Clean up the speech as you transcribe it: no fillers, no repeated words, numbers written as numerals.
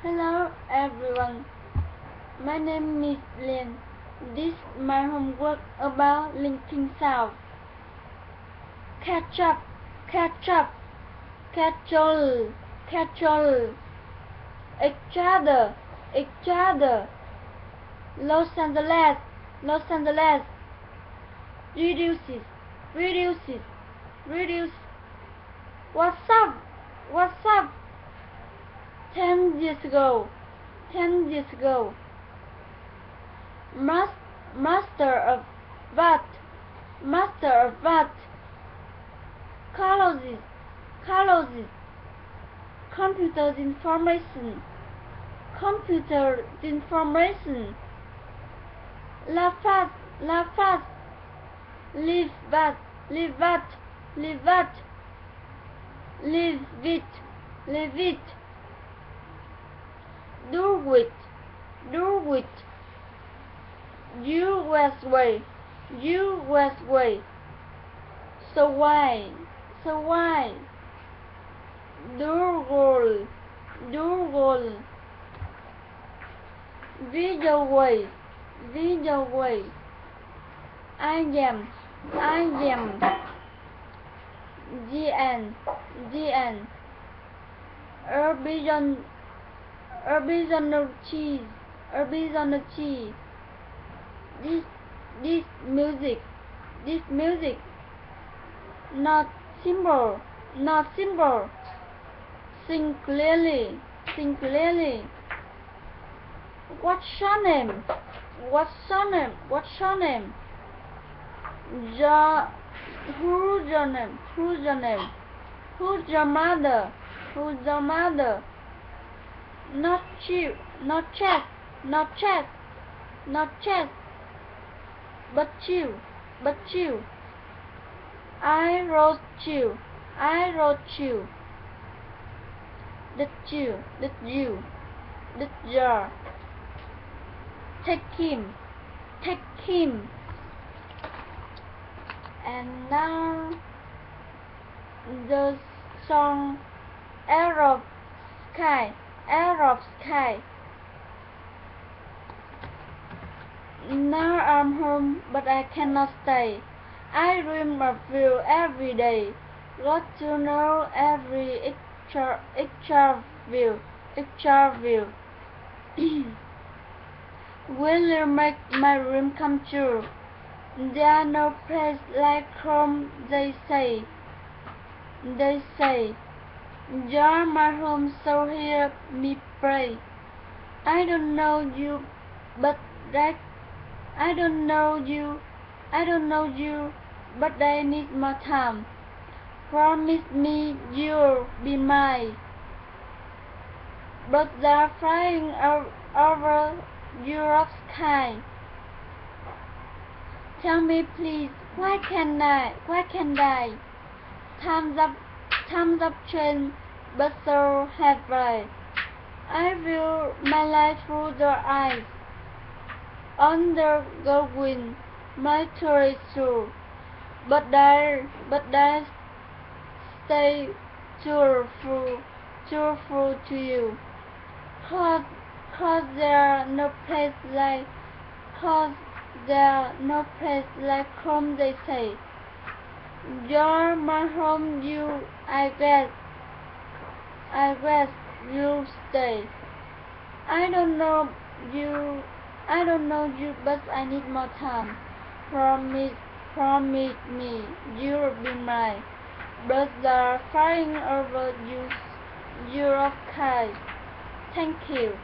Hello everyone, my name is Lien. This is my homework about linking sound. Catch up, catch up, catch all, each other, each other. Los Angeles, Los Angeles. Reduces, reduces, reduce. What's up, what's up? 10 years ago, 10 years ago. Master of what? Master of what? Colossus, Colossus. Computer information, computer information. Laugh fast, laugh fast. Live what, live what, live what. Live it, live it. Do it, do it. US way, US way. So why, so why? Durable, durable. Video way, video way. I am, GN, GN. Original cheese, original cheese. This music, this music. Not simple, not simple. Sing clearly, sing clearly. What's your name? What's your name? What's your name? Who's your name? Who's your name? Who's your mother? Who's your mother? Not you, not chess, not chess, not chess. But you, but you. I wrote you, I wrote you. That you, that you, that your. Take him, take him. And now the song Arab Sky, Arab Sky. Now I'm home, but I cannot stay. I dream of you every day. Got to know every extra view. Will you make my dream come true? There's no place like home, they say. They say, you're my home, so hear me pray. I don't know you, but that I don't know you, but I need more time. Promise me you'll be mine. But they're flying over Europe's sky. Tell me please, why can't I? Time's up train, but so have I. I view my life through their eyes. On the goldwing, my toy through, but I stay cheerful to you. Cause there no place like home, they say. You're my home, I guess you'll stay. I don't know you, but I need more time. Promise me you'll be mine. Birds are flying over Europe's sky. Thank you.